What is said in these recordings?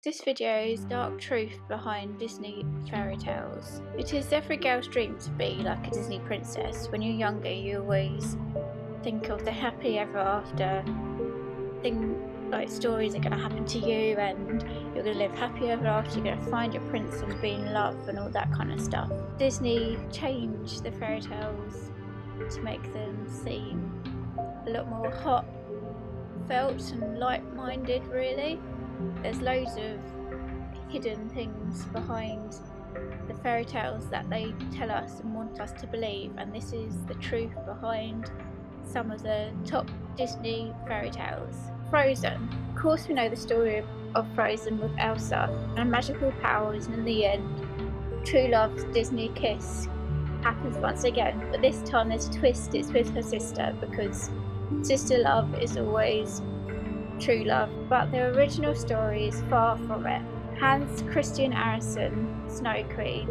This video is dark truth behind Disney fairy tales. It is every girl's dream to be like a Disney princess. When you're younger, you always think of the happy ever after thing, like stories are going to happen to you and you're going to live happy ever after, you're going to find your prince and be in love and all that kind of stuff. Disney changed the fairy tales to make them seem a lot more heartfelt and light-minded, really. There's loads of hidden things behind the fairy tales that they tell us and want us to believe, and this is the truth behind some of the top Disney fairy tales. Frozen. Of course we know the story of Frozen with Elsa and magical powers, and in the end, true love's Disney kiss happens once again, but this time there's a twist. It's with her sister, because sister love is always true love, but the original story is far from it. Hans Christian Andersen, Snow Queen,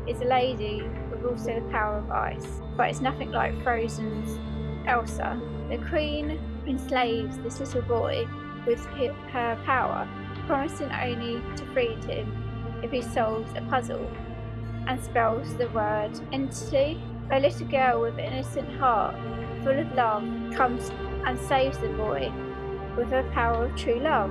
is a lady with also the power of ice, but it's nothing like Frozen's Elsa. The Queen enslaves this little boy with her power, promising only to free him if he solves a puzzle and spells the word entity. A little girl with an innocent heart, full of love, comes and saves the boy with her power of true love.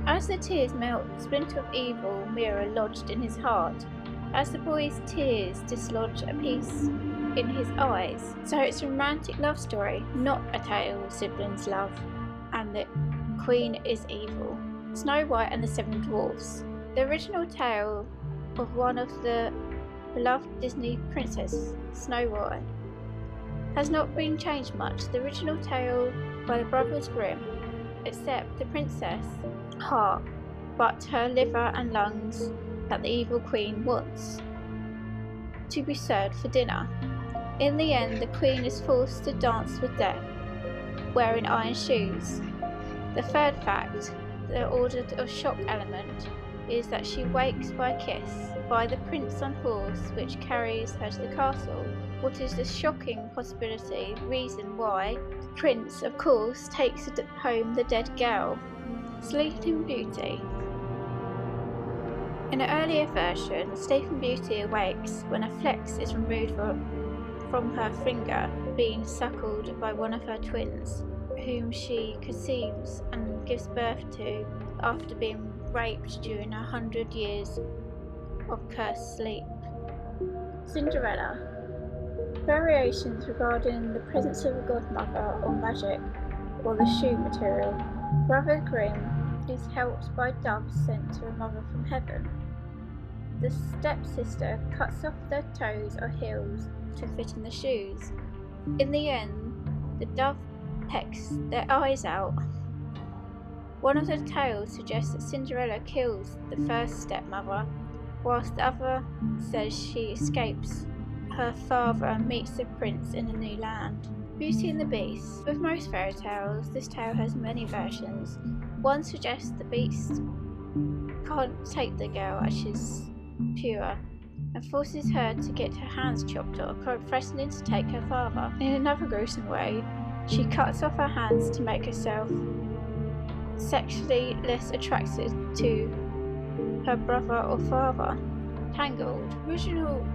As the tears melt, the splinter of evil mirror lodged in his heart, as the boy's tears dislodge a piece in his eyes. So it's a romantic love story, not a tale of siblings' love, and the Queen is evil. Snow White and the Seven Dwarfs. The original tale of one of the beloved Disney princesses, Snow White, has not been changed much. The original tale by the Brothers Grimm, except the princess' heart, but her liver and lungs that the evil queen wants to be served for dinner. In the end, the queen is forced to dance with death, wearing iron shoes. The third fact, the order of shock element, is that she wakes by a kiss by the prince on horse, which carries her to the castle. What is the shocking possibility, reason why the prince, of course, takes home the dead girl? Sleeping Beauty. In an earlier version, Sleeping Beauty awakes when a flex is removed from her finger, being suckled by one of her twins, whom she conceives and gives birth to after being raped during 100 years of cursed sleep. Cinderella. Variations regarding the presence of a godmother or magic or the shoe material. Brother Grimm is helped by doves sent to a mother from heaven. The stepsister cuts off their toes or heels to fit in the shoes. In the end, the dove pecks their eyes out. One of the tales suggests that Cinderella kills the first stepmother, whilst the other says she escapes her father and meets the prince in a new land. Beauty and the Beast. With most fairy tales, this tale has many versions. One suggests the beast can't take the girl as she's pure and forces her to get her hands chopped off, threatening to take her father. In another gruesome way, she cuts off her hands to make herself sexually less attracted to her brother or father. Tangled. Original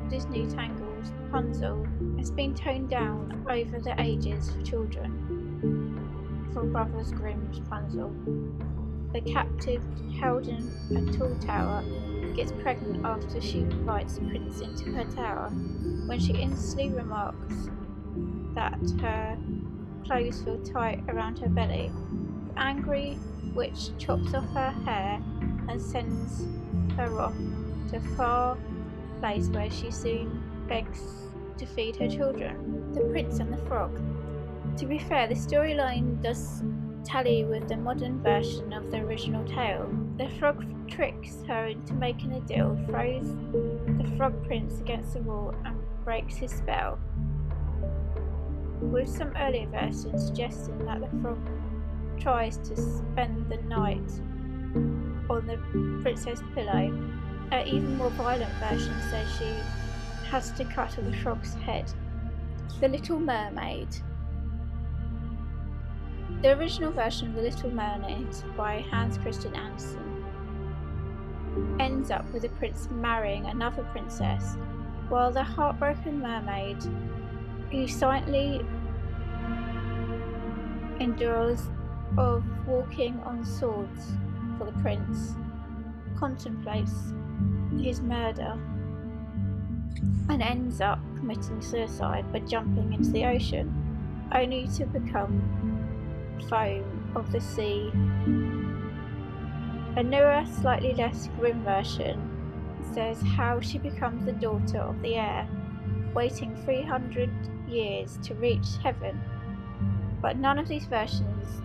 Disney Tangled, Rapunzel, has been toned down over the ages for children from Brothers Grimm's Rapunzel. The captive, held in a tall tower, gets pregnant after she invites the prince into her tower, when she instantly remarks that her clothes feel tight around her belly. The angry witch chops off her hair and sends her off to a far place where she soon begs to feed her children. The Prince and the Frog. To be fair, the storyline does tally with the modern version of the original tale. The frog tricks her into making a deal, throws the frog prince against the wall and breaks his spell, with some earlier versions suggesting that the frog tries to spend the night on the princess' pillow. An even more violent version says she has to cut off the frog's head. The Little Mermaid. The original version of The Little Mermaid by Hans Christian Andersen ends up with the prince marrying another princess, while the heartbroken mermaid, who silently endures of walking on swords for the prince, contemplates his murder and ends up committing suicide by jumping into the ocean, only to become foam of the sea. A newer, slightly less grim version says how she becomes the daughter of the air, waiting 300 years to reach heaven. But none of these versions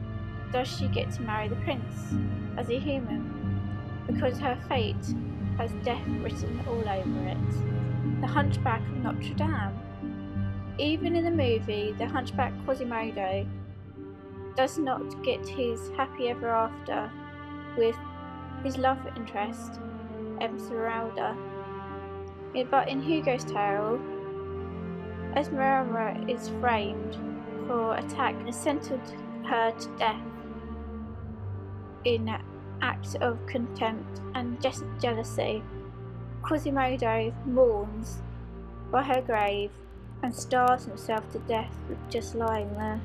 does she get to marry the prince as a human, because her fate has death written all over it. The Hunchback of Notre Dame. Even in the movie, the Hunchback Quasimodo does not get his happy ever after with his love interest, Esmeralda. But in Hugo's tale, Esmeralda is framed for attack and sentenced her to death in act of contempt and jealousy. Quasimodo mourns by her grave and starves himself to death just lying there.